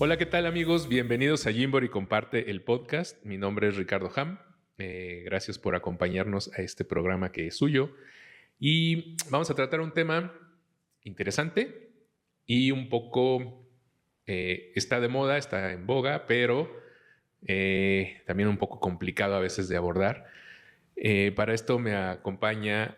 Hola, ¿qué tal amigos? Bienvenidos a Jimbori Comparte el podcast. Mi nombre es Ricardo Ham. Gracias por acompañarnos a este programa que es suyo. Y vamos a tratar un tema interesante y un poco está de moda, está en boga, pero también un poco complicado a veces de abordar. Para esto me acompaña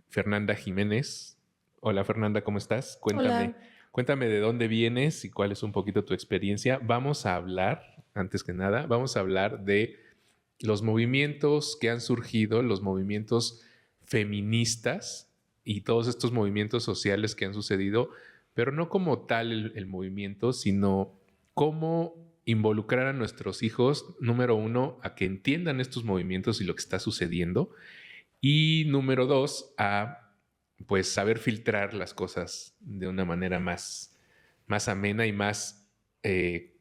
Fernanda Jiménez. Hola Fernanda, ¿cómo estás? Hola. Cuéntame de dónde vienes y cuál es un poquito tu experiencia. Vamos a hablar, antes que nada, vamos a hablar de los movimientos que han surgido, los movimientos feministas y todos estos movimientos sociales que han sucedido, pero no como tal el movimiento, sino cómo involucrar a nuestros hijos, número uno, a que entiendan estos movimientos y lo que está sucediendo, y número dos, a pues saber filtrar las cosas de una manera más amena y más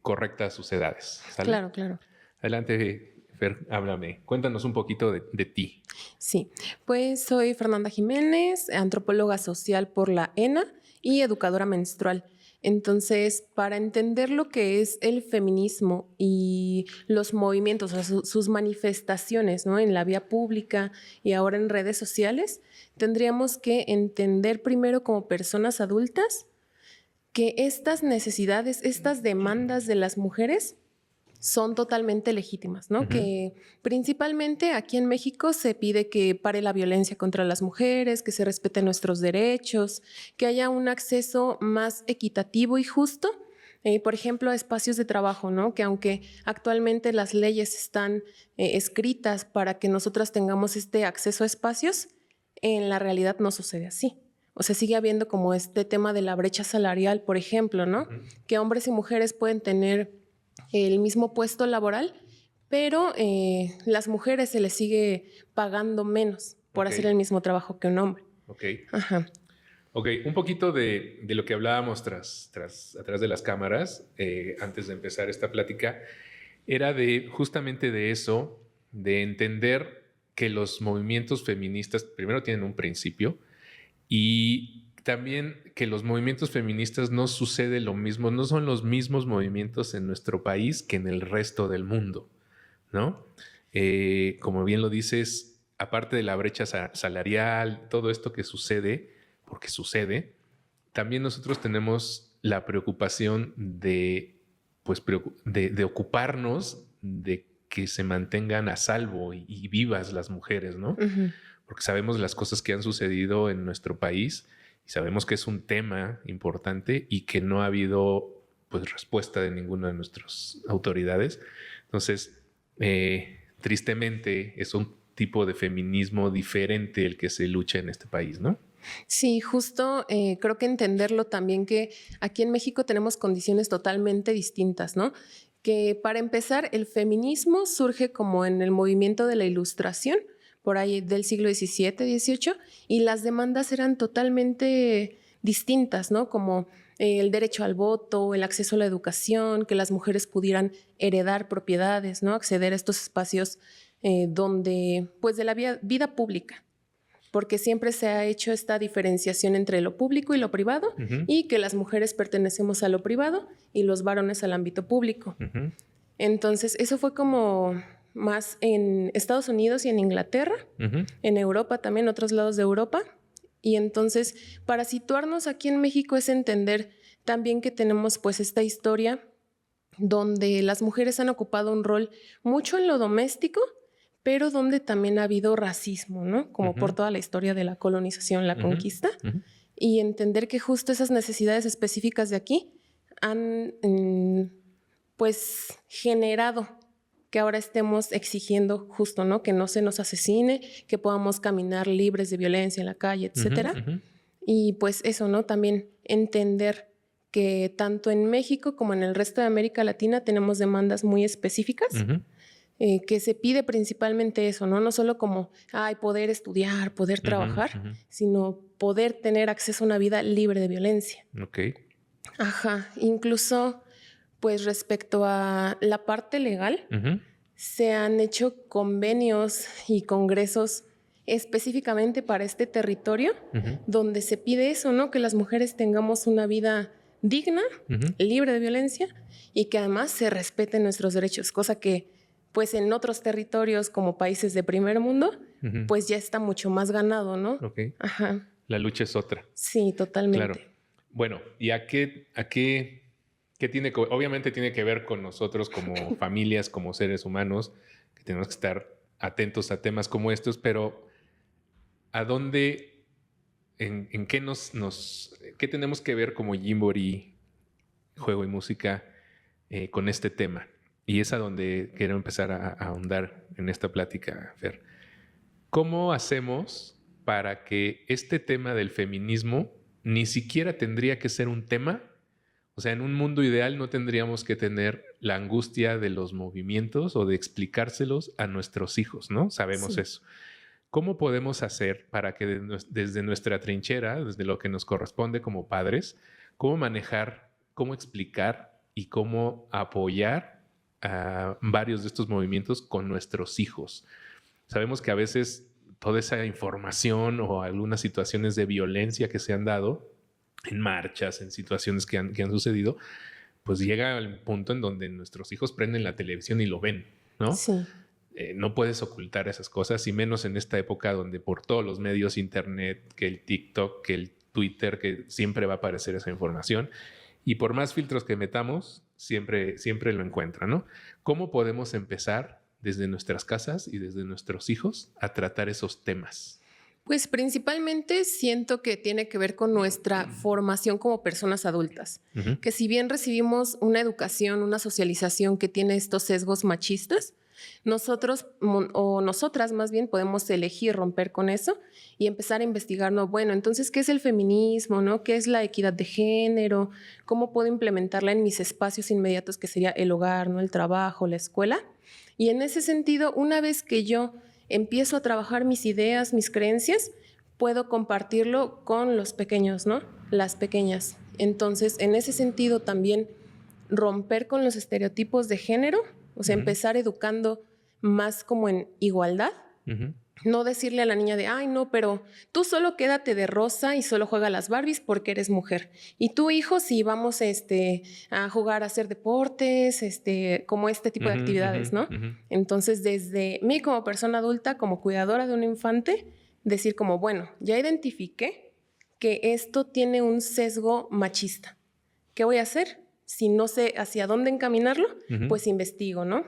correcta a sus edades. ¿Sale? Claro, claro. Adelante, Fer, háblame. Cuéntanos un poquito de ti. Sí, pues soy Fernanda Jiménez, antropóloga social por la ENA y educadora menstrual. Entonces, para entender lo que es el feminismo y los movimientos, o sea, sus manifestaciones, ¿no? En la vía pública y ahora en redes sociales, tendríamos que entender primero como personas adultas que estas necesidades, estas demandas de las mujeres son totalmente legítimas, ¿no? Que principalmente aquí en México se pide que pare la violencia contra las mujeres, que se respeten nuestros derechos, que haya un acceso más equitativo y justo, por ejemplo, a espacios de trabajo, ¿no? Que aunque actualmente las leyes están escritas para que nosotras tengamos este acceso a espacios, en la realidad no sucede así. O sea, sigue habiendo como este tema de la brecha salarial, por ejemplo, ¿no? Que hombres y mujeres pueden tener el mismo puesto laboral, pero las mujeres se les sigue pagando menos por hacer el mismo trabajo que un hombre. Ok. Ajá. Ok, un poquito de lo que hablábamos atrás de las cámaras, antes de empezar esta plática, era de justamente de eso, de entender que los movimientos feministas primero tienen un principio y también que los movimientos feministas no sucede lo mismo, no son los mismos movimientos en nuestro país que en el resto del mundo, ¿no? Como bien lo dices, aparte de la brecha salarial, todo esto que sucede, porque sucede, también nosotros tenemos la preocupación de, pues, de ocuparnos de que se mantengan a salvo y vivas las mujeres, ¿no? Porque sabemos las cosas que han sucedido en nuestro país y sabemos que es un tema importante y que no ha habido pues respuesta de ninguna de nuestras autoridades. Entonces, tristemente es un tipo de feminismo diferente el que se lucha en este país, ¿no? Sí, justo creo que entenderlo también que aquí en México tenemos condiciones totalmente distintas, ¿no? Que para empezar, el feminismo surge como en el movimiento de la Ilustración, por ahí del siglo XVII, XVIII, y las demandas eran totalmente distintas, ¿no? Como el derecho al voto, el acceso a la educación, que las mujeres pudieran heredar propiedades, ¿no? Acceder a estos espacios donde, pues, de la vida pública, porque siempre se ha hecho esta diferenciación entre lo público y lo privado, y que las mujeres pertenecemos a lo privado y los varones al ámbito público. Entonces, eso fue como más en Estados Unidos y en Inglaterra, en Europa también, otros lados de Europa. Y entonces, para situarnos aquí en México es entender también que tenemos pues esta historia donde las mujeres han ocupado un rol mucho en lo doméstico, pero donde también ha habido racismo, ¿no? Como por toda la historia de la colonización, la conquista, y entender que justo esas necesidades específicas de aquí han pues generado que ahora estemos exigiendo justo, ¿no? Que no se nos asesine, que podamos caminar libres de violencia en la calle, etcétera. Y pues eso, ¿no? También entender que tanto en México como en el resto de América Latina tenemos demandas muy específicas, que se pide principalmente eso, ¿no? No solo como, poder estudiar, poder trabajar, sino poder tener acceso a una vida libre de violencia. Ok. Ajá, incluso pues respecto a la parte legal, se han hecho convenios y congresos específicamente para este territorio, donde se pide eso, ¿no? Que las mujeres tengamos una vida digna, libre de violencia y que además se respeten nuestros derechos, cosa que pues en otros territorios como países de primer mundo, pues ya está mucho más ganado, ¿no? Ok. Ajá. La lucha es otra. Sí, totalmente. Claro. Bueno, ¿y qué tiene que, obviamente tiene que ver con nosotros como familias, como seres humanos, que tenemos que estar atentos a temas como estos, pero ¿a dónde, en qué qué tenemos que ver como Gymboree, juego y música, con este tema? Y es a donde quiero empezar a ahondar en esta plática, Fer. ¿Cómo hacemos para que este tema del feminismo ni siquiera tendría que ser un tema? O sea, en un mundo ideal no tendríamos que tener la angustia de los movimientos o de explicárselos a nuestros hijos, ¿no? Sabemos eso. ¿Cómo podemos hacer para que desde nuestra trinchera, desde lo que nos corresponde como padres, cómo manejar, cómo explicar y cómo apoyar a varios de estos movimientos con nuestros hijos? Sabemos que a veces toda esa información o algunas situaciones de violencia que se han dado en marchas, en situaciones que han sucedido, pues llega al punto en donde nuestros hijos prenden la televisión y lo ven, ¿no? Sí. No puedes ocultar esas cosas, y menos en esta época donde por todos los medios, internet, que el TikTok, que el Twitter, que siempre va a aparecer esa información. Y por más filtros que metamos, siempre lo encuentran, ¿no? ¿Cómo podemos empezar desde nuestras casas y desde nuestros hijos a tratar esos temas? Pues principalmente siento que tiene que ver con nuestra formación como personas adultas, que si bien recibimos una educación, una socialización que tiene estos sesgos machistas, nosotros o nosotras más bien podemos elegir romper con eso y empezar a investigar, ¿no? Bueno, entonces, ¿qué es el feminismo, no? ¿Qué es la equidad de género? ¿Cómo puedo implementarla en mis espacios inmediatos, que sería el hogar, ¿no? El trabajo, la escuela? Y en ese sentido, una vez que yo empiezo a trabajar mis ideas, mis creencias, puedo compartirlo con los pequeños, ¿no? Las pequeñas. Entonces, en ese sentido también romper con los estereotipos de género, o sea, empezar educando más como en igualdad. No decirle a la niña de, ay, no, pero tú solo quédate de rosa y solo juega a las Barbies porque eres mujer. Y tu hijo, sí, vamos a jugar a hacer deportes, como este tipo de actividades, ¿no? Entonces, desde mí como persona adulta, como cuidadora de un infante, decir como, bueno, ya identifiqué que esto tiene un sesgo machista. ¿Qué voy a hacer? Si no sé hacia dónde encaminarlo, pues investigo, ¿no?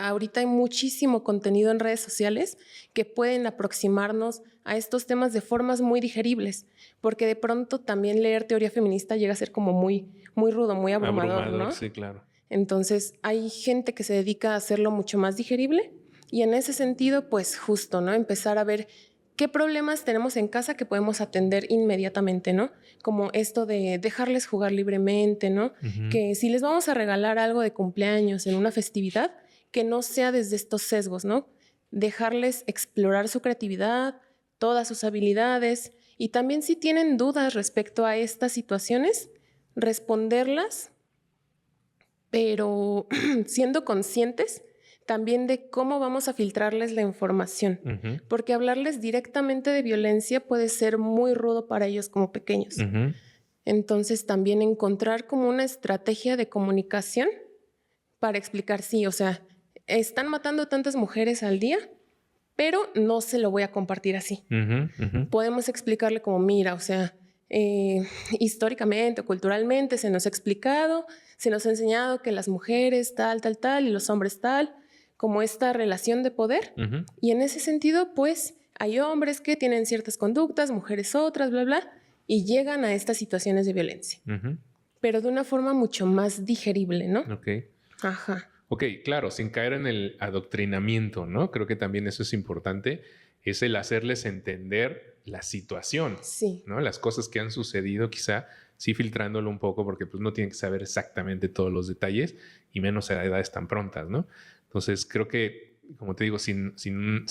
Ahorita hay muchísimo contenido en redes sociales que pueden aproximarnos a estos temas de formas muy digeribles, porque de pronto también leer teoría feminista llega a ser como muy, muy rudo, muy abrumador, ¿no? Sí, claro. Entonces hay gente que se dedica a hacerlo mucho más digerible y en ese sentido, pues justo, ¿no? Empezar a ver qué problemas tenemos en casa que podemos atender inmediatamente, ¿no? Como esto de dejarles jugar libremente, ¿no? Que si les vamos a regalar algo de cumpleaños en una festividad, que no sea desde estos sesgos, ¿no? Dejarles explorar su creatividad, todas sus habilidades y también si tienen dudas respecto a estas situaciones, responderlas, pero siendo conscientes también de cómo vamos a filtrarles la información, porque hablarles directamente de violencia puede ser muy rudo para ellos como pequeños. Entonces también encontrar como una estrategia de comunicación para explicar, sí, o sea, están matando tantas mujeres al día, pero no se lo voy a compartir así. Podemos explicarle como, mira, o sea, históricamente o culturalmente se nos ha explicado, se nos ha enseñado que las mujeres tal, tal, tal y los hombres tal, como esta relación de poder. Y en ese sentido, pues, hay hombres que tienen ciertas conductas, mujeres otras, bla, bla, y llegan a estas situaciones de violencia. Pero de una forma mucho más digerible, ¿no? Ok. Ajá. Ok, claro, sin caer en el adoctrinamiento, ¿no? Creo que también eso es importante, es el hacerles entender la situación, sí, ¿no? Las cosas que han sucedido, quizá sí filtrándolo un poco, porque pues no tienen que saber exactamente todos los detalles, y menos a edades tan prontas, ¿no? Entonces creo que, como te digo, sin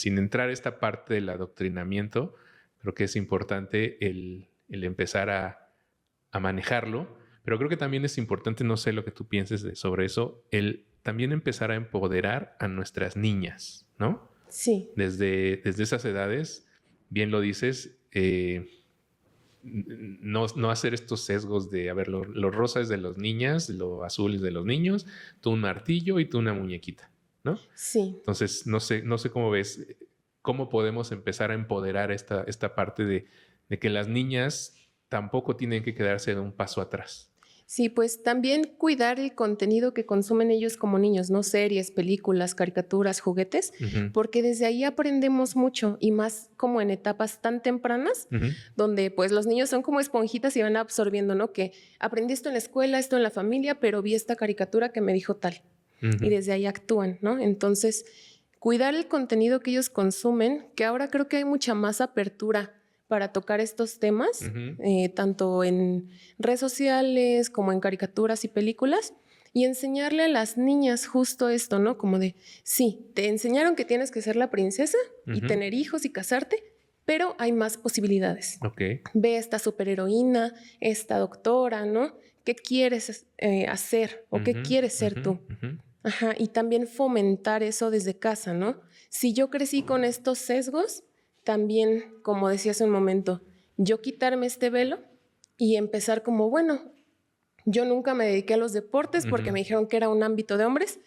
entrar a esta parte del adoctrinamiento, creo que es importante el empezar a manejarlo, pero creo que también es importante, no sé lo que tú pienses sobre eso, el también empezar a empoderar a nuestras niñas, ¿no? Sí. Desde esas edades, bien lo dices, no hacer estos sesgos de, a ver, lo rosa es de las niñas, lo azul es de los niños, tú un martillo y tú una muñequita, ¿no? Sí. Entonces, no sé cómo ves, cómo podemos empezar a empoderar esta parte de que las niñas tampoco tienen que quedarse un paso atrás. Sí, pues también cuidar el contenido que consumen ellos como niños, ¿no? Series, películas, caricaturas, juguetes, porque desde ahí aprendemos mucho y más como en etapas tan tempranas, donde pues los niños son como esponjitas y van absorbiendo, ¿no? Que aprendí esto en la escuela, esto en la familia, pero vi esta caricatura que me dijo tal. Y desde ahí actúan, ¿no? Entonces, cuidar el contenido que ellos consumen, que ahora creo que hay mucha más apertura para tocar estos temas, tanto en redes sociales como en caricaturas y películas, y enseñarle a las niñas justo esto, ¿no? Como de, sí, te enseñaron que tienes que ser la princesa y tener hijos y casarte, pero hay más posibilidades. Okay. Ve esta superheroína, esta doctora, ¿no? ¿Qué quieres hacer o qué quieres ser tú? Ajá, y también fomentar eso desde casa, ¿no? Si yo crecí con estos sesgos, también, como decía hace un momento, yo quitarme este velo y empezar como, bueno, yo nunca me dediqué a los deportes porque me dijeron que era un ámbito de hombres,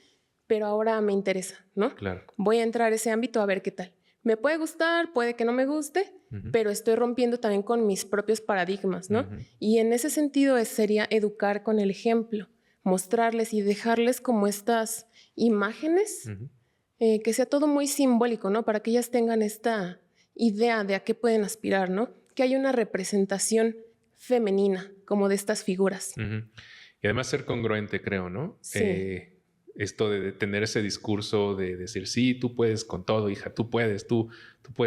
pero ahora me interesa, ¿no? Claro. Voy a entrar a ese ámbito a ver qué tal. Me puede gustar, puede que no me guste, pero estoy rompiendo también con mis propios paradigmas, ¿no? Y en ese sentido sería educar con el ejemplo, mostrarles y dejarles como estas imágenes, que sea todo muy simbólico, ¿no? Para que ellas tengan esta idea de a qué pueden aspirar, ¿no? Que hay una representación femenina como de estas figuras. Y además ser congruente, creo, ¿no? Sí. Esto de tener ese discurso de decir, sí, tú puedes con todo, hija, tú puedes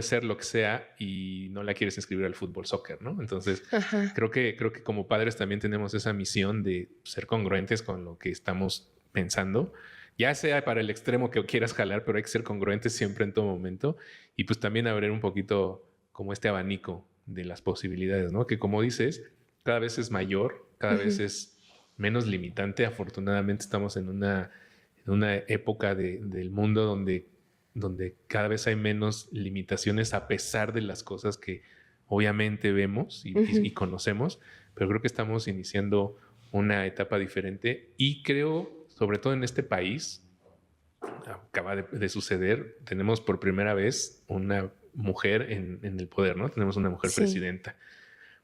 ser lo que sea y no la quieres inscribir al fútbol, soccer, ¿no? Entonces, creo que como padres también tenemos esa misión de ser congruentes con lo que estamos pensando, ya sea para el extremo que quieras jalar, pero hay que ser congruentes siempre en todo momento y pues también abrir un poquito como este abanico de las posibilidades, ¿no? Que como dices, cada vez es mayor, cada vez es menos limitante. Afortunadamente estamos en una época del mundo donde cada vez hay menos limitaciones a pesar de las cosas que obviamente vemos y conocemos, pero creo que estamos iniciando una etapa diferente y creo, sobre todo en este país, acaba de suceder, tenemos por primera vez una mujer en el poder, ¿no? Tenemos una mujer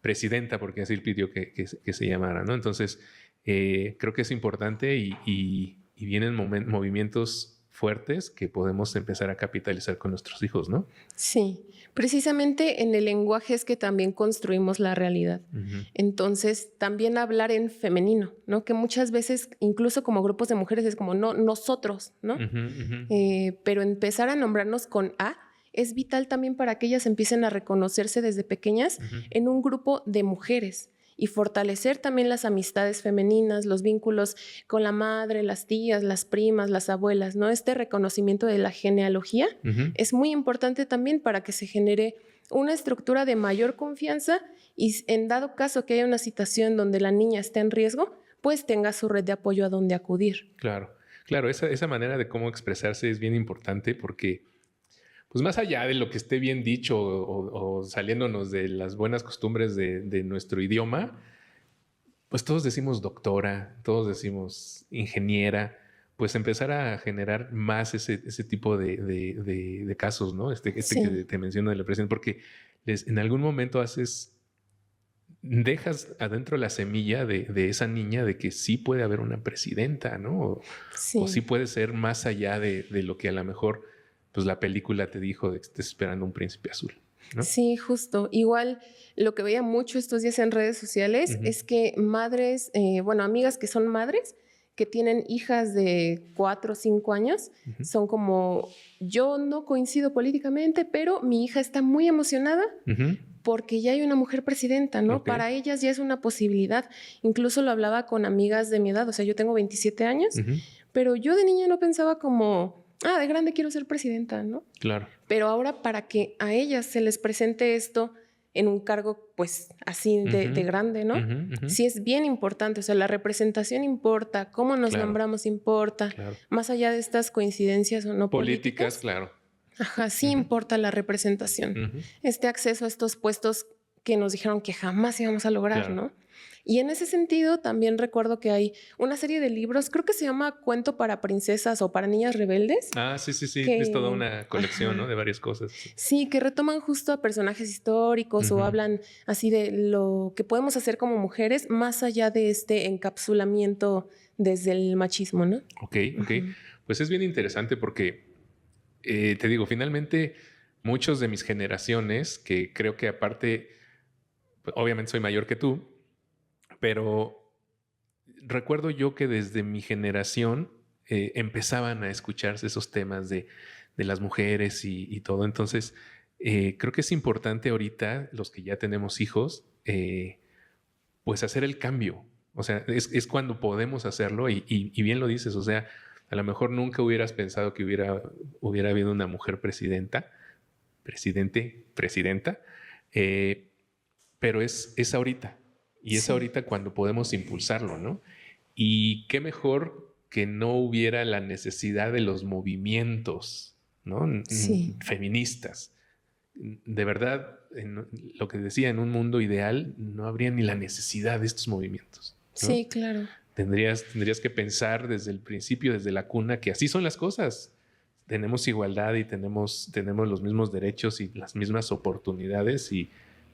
presidenta, porque así pidió que se llamara, ¿no? Entonces, creo que es importante y vienen movimientos fuertes que podemos empezar a capitalizar con nuestros hijos, ¿no? Sí, precisamente en el lenguaje es que también construimos la realidad. Entonces, también hablar en femenino, ¿no? Que muchas veces, incluso como grupos de mujeres, es como, no, nosotros, ¿no? Pero empezar a nombrarnos con A es vital también para que ellas empiecen a reconocerse desde pequeñas en un grupo de mujeres y fortalecer también las amistades femeninas, los vínculos con la madre, las tías, las primas, las abuelas, ¿no? Este reconocimiento de la genealogía es muy importante también para que se genere una estructura de mayor confianza y en dado caso que haya una situación donde la niña esté en riesgo, pues tenga su red de apoyo a donde acudir. Claro, esa manera de cómo expresarse es bien importante porque pues más allá de lo que esté bien dicho o saliéndonos de las buenas costumbres de nuestro idioma, pues todos decimos doctora, todos decimos ingeniera, pues empezar a generar más ese tipo de casos, ¿no? Que te menciono de la presidenta, porque en algún momento dejas adentro la semilla de esa niña de que sí puede haber una presidenta, ¿no? O sí puede ser más allá de lo que a lo mejor pues la película te dijo de que estés esperando un príncipe azul, ¿no? Sí, justo. Igual lo que veía mucho estos días en redes sociales es que madres, amigas que son madres, que tienen hijas de 4 o 5 años, son como, yo no coincido políticamente, pero mi hija está muy emocionada porque ya hay una mujer presidenta, ¿no? Para ellas ya es una posibilidad. Incluso lo hablaba con amigas de mi edad, o sea, yo tengo 27 años, pero yo de niña no pensaba como, de grande quiero ser presidenta, ¿no? Claro. Pero ahora para que a ellas se les presente esto en un cargo, pues, así de grande, ¿no? Sí es bien importante. O sea, la representación importa, cómo nos nombramos importa, más allá de estas coincidencias o no políticas. Claro. Ajá, sí importa la representación. Este acceso a estos puestos que nos dijeron que jamás íbamos a lograr, Claro. ¿no? Y en ese sentido también recuerdo que hay una serie de libros, creo que se llama Cuento para princesas o para niñas rebeldes, Ah, sí, sí, sí. Es toda que, una colección, ¿no? ajá, De varias cosas. sí, que retoman justo a personajes históricos o Ujú. hablan así de lo que podemos hacer como mujeres más allá de este encapsulamiento desde el machismo, ¿no? Ok, ok. Ujú. Pues es bien interesante porque, te digo, finalmente muchos de mis generaciones, que creo que aparte, pues, obviamente soy mayor que tú, pero recuerdo yo que desde mi generación empezaban a escucharse esos temas de las mujeres y todo. Entonces, creo que es importante ahorita, los que ya tenemos hijos, pues hacer el cambio. O sea, es cuando podemos hacerlo y bien lo dices, o sea, a lo mejor nunca hubieras pensado que hubiera habido una mujer presidenta, eh, pero es ahorita. Y es Sí, ahorita cuando podemos impulsarlo, ¿no? Y qué mejor que no hubiera la necesidad de los movimientos, ¿no? sí, Feministas. De verdad, lo que decía, en un mundo ideal no habría ni la necesidad de estos movimientos, ¿no? sí, claro. Tendrías que pensar desde el principio, desde la cuna, que así son las cosas. Tenemos igualdad y tenemos los mismos derechos y las mismas oportunidades y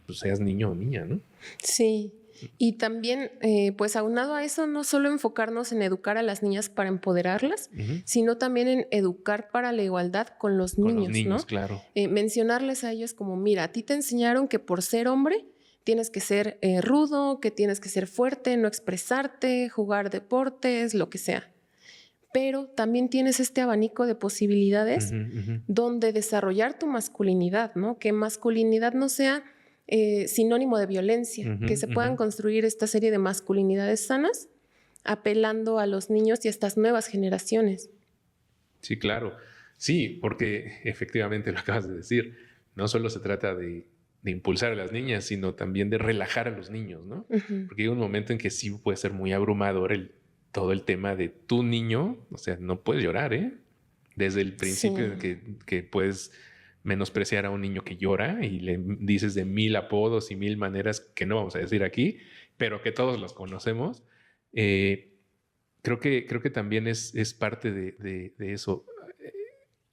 pues seas niño o niña, ¿no? Sí, y también, pues aunado a eso, no solo enfocarnos en educar a las niñas para empoderarlas, Ujú. sino también en educar para la igualdad con los Con los niños, niños, ¿no? claro. Mencionarles a ellos como, mira, a ti te enseñaron que por ser hombre tienes que ser rudo, que tienes que ser fuerte, no expresarte, jugar deportes, lo que sea. Pero también tienes este abanico de posibilidades Ujú, ujú. donde desarrollar tu masculinidad, ¿no? Que masculinidad no sea sinónimo de violencia, Ujú, que se ujú. puedan construir esta serie de masculinidades sanas, apelando a los niños y a estas nuevas generaciones. Sí, claro. Sí, porque efectivamente lo acabas de decir. No solo se trata de impulsar a las niñas, sino también de relajar a los niños, ¿no? Ujú. Porque hay un momento en que sí puede ser muy abrumador todo el tema de tu niño. O sea, no puedes llorar, ¿eh? Desde el principio Sí, en que puedes menospreciar a un niño que llora y le dices de 1000 apodos y 1000 maneras que no vamos a decir aquí, pero que todos los conocemos. Eh, creo que también es parte de eso,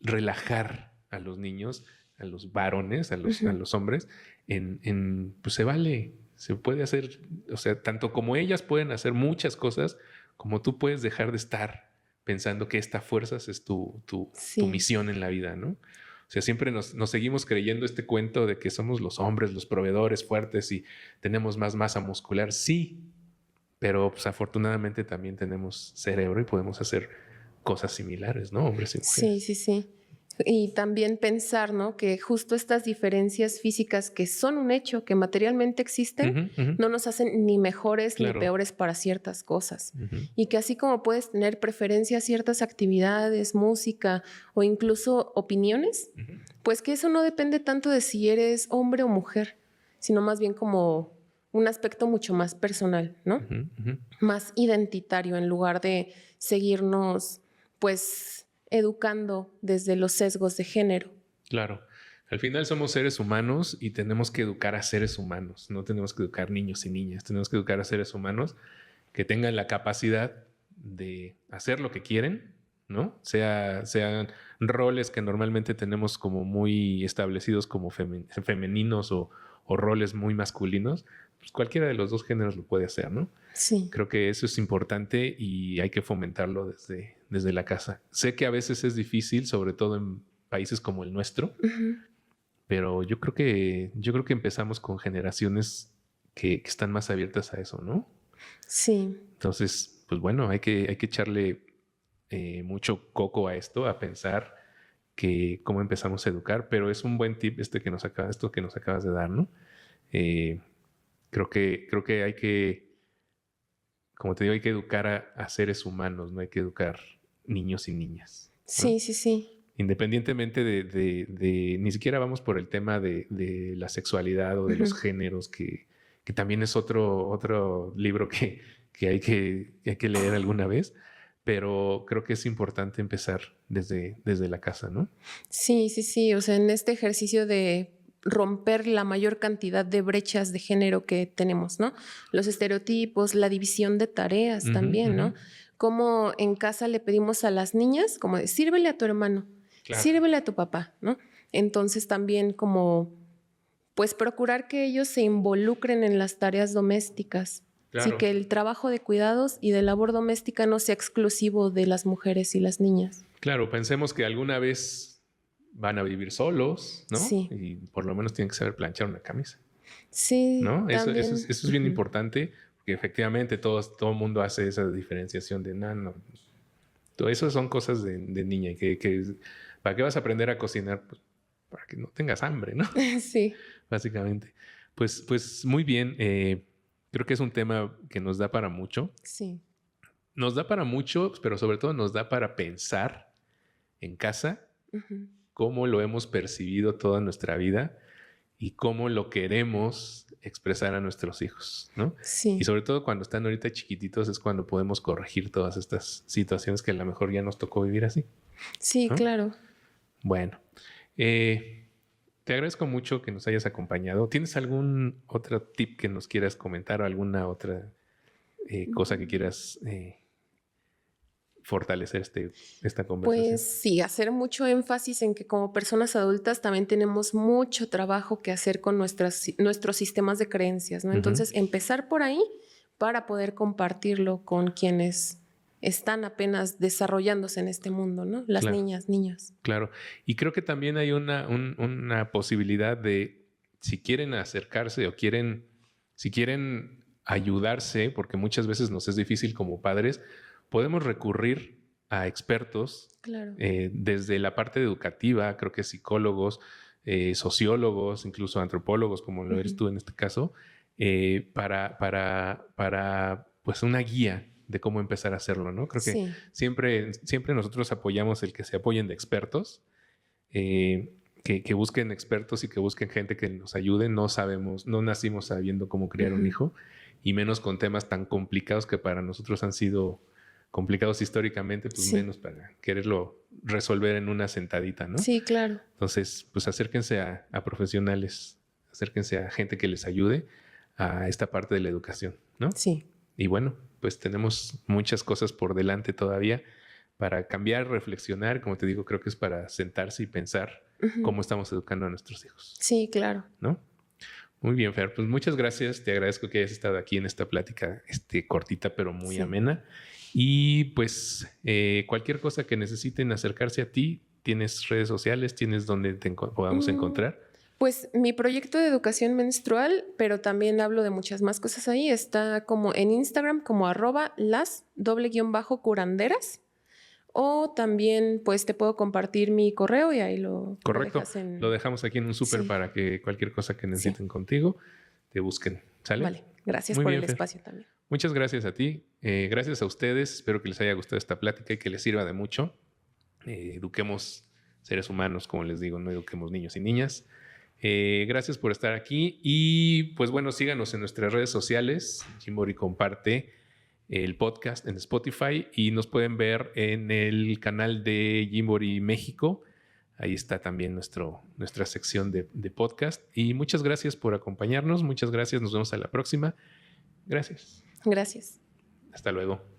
relajar a los niños, a los varones, a ujú. los hombres, pues se vale, se puede hacer, o sea, tanto como ellas pueden hacer muchas cosas, como tú puedes dejar de estar pensando que esta fuerza es tu Sí, misión en la vida, ¿no? O sea, siempre nos seguimos creyendo este cuento de que somos los hombres, los proveedores fuertes y tenemos más masa muscular. Sí, pero pues afortunadamente también tenemos cerebro y podemos hacer cosas similares, ¿no? Hombres y sí, mujeres. sí, sí. Y también pensar, ¿no? Que justo estas diferencias físicas que son un hecho, que materialmente existen, Ujú, ujú. no nos hacen ni mejores ni Claro. peores para ciertas cosas. Ujú, Y que así como puedes tener preferencia a ciertas actividades, música o incluso opiniones, ujú. pues que eso no depende tanto de si eres hombre o mujer, sino más bien como un aspecto mucho más personal, ¿no? Ujú, ujú. Más identitario en lugar de seguirnos, pues, educando desde los sesgos de género. Claro. Al final somos seres humanos y tenemos que educar a seres humanos. No tenemos que educar niños y niñas. Tenemos que educar a seres humanos que tengan la capacidad de hacer lo que quieren, ¿no? Sean roles que normalmente tenemos como muy establecidos como femeninos o roles muy masculinos. Pues cualquiera de los dos géneros lo puede hacer, ¿no? Sí. Creo que eso es importante y hay que fomentarlo desde la casa. Sé que a veces es difícil, sobre todo en países como el nuestro, Ujú. pero yo creo que empezamos con generaciones que están más abiertas a eso, ¿no? Sí. Entonces, pues bueno, hay que echarle mucho coco a esto, a pensar que cómo empezamos a educar, pero es un buen tip esto que nos acabas de dar, ¿no? Eh, creo que hay que, como te digo, hay que educar a seres humanos, no hay que educar niños y niñas, ¿no? Sí, sí, sí. Independientemente ni siquiera vamos por el tema de la sexualidad o de los Ujú. géneros, que también es otro libro que hay que leer alguna vez, pero creo que es importante empezar desde la casa, ¿no? Sí, sí, sí. O sea, en este ejercicio de romper la mayor cantidad de brechas de género que tenemos, ¿no? Los estereotipos, la división de tareas también, ¿no? Como en casa le pedimos a las niñas, como de, sírvele a tu hermano, sírvele a tu papá, ¿no? Entonces también como, pues procurar que ellos se involucren en las tareas domésticas. Así que el trabajo de cuidados y de labor doméstica no sea exclusivo de las mujeres y las niñas. Claro, pensemos que alguna vez van a vivir solos, ¿no? Sí. Y por lo menos tienen que saber planchar una camisa. Sí, ¿no? Eso también. es bien importante, porque efectivamente todo el mundo hace esa diferenciación de no. Todo eso son cosas de niña. Y ¿para qué vas a aprender a cocinar? Pues para que no tengas hambre, ¿no? Sí. Básicamente. Pues muy bien. Creo que es un tema que nos da para mucho. Sí. Nos da para mucho, pero sobre todo nos da para pensar en casa cómo lo hemos percibido toda nuestra vida y cómo lo queremos expresar a nuestros hijos, ¿no? Sí. Y sobre todo cuando están ahorita chiquititos es cuando podemos corregir todas estas situaciones que a lo mejor ya nos tocó vivir así. Sí, ¿no? Claro. Bueno, te agradezco mucho que nos hayas acompañado. ¿Tienes algún otro tip que nos quieras comentar o alguna otra cosa que quieras fortalecer esta conversación? Pues sí, hacer mucho énfasis en que como personas adultas también tenemos mucho trabajo que hacer con nuestros sistemas de creencias, ¿no? Entonces, empezar por ahí para poder compartirlo con quienes están apenas desarrollándose en este mundo, ¿no? Las niñas, niños. Claro. Y creo que también hay una posibilidad de, si quieren acercarse o si quieren ayudarse, porque muchas veces nos es difícil como padres, podemos recurrir a expertos desde la parte educativa, creo que psicólogos, sociólogos, incluso antropólogos, como lo eres tú en este caso, para pues una guía de cómo empezar a hacerlo, ¿no? Creo que siempre nosotros apoyamos el que se apoyen de expertos, que busquen expertos y que busquen gente que nos ayude. No nacimos sabiendo cómo criar un hijo, y menos con temas tan complicados que para nosotros han sido complicados históricamente, pues menos para quererlo resolver en una sentadita, ¿no? Sí, claro. Entonces, pues acérquense a profesionales, acérquense a gente que les ayude a esta parte de la educación, ¿no? Sí. Y bueno, pues tenemos muchas cosas por delante todavía para cambiar, reflexionar. Como te digo, creo que es para sentarse y pensar cómo estamos educando a nuestros hijos. Sí, claro. ¿No? Muy bien, Fer. Pues muchas gracias. Te agradezco que hayas estado aquí en esta plática cortita, pero muy amena. Y pues cualquier cosa que necesiten acercarse a ti, ¿tienes redes sociales? ¿Tienes donde te podamos encontrar? Pues mi proyecto de educación menstrual, pero también hablo de muchas más cosas ahí, está como en Instagram como @las_curanderas. O también pues te puedo compartir mi correo y ahí lo dejas en... Lo dejamos aquí en un súper para que cualquier cosa que necesiten contigo te busquen. ¿Sale? Vale, gracias por el espacio también. Muchas gracias a ti. Gracias a ustedes. Espero que les haya gustado esta plática y que les sirva de mucho. Eduquemos seres humanos, como les digo, no eduquemos niños y niñas. Gracias por estar aquí. Y pues bueno, síganos en nuestras redes sociales. Jimbori comparte el podcast en Spotify y nos pueden ver en el canal de Jimbori México. Ahí está también nuestra sección de podcast. Y muchas gracias por acompañarnos. Muchas gracias. Nos vemos a la próxima. Gracias. Gracias. Hasta luego.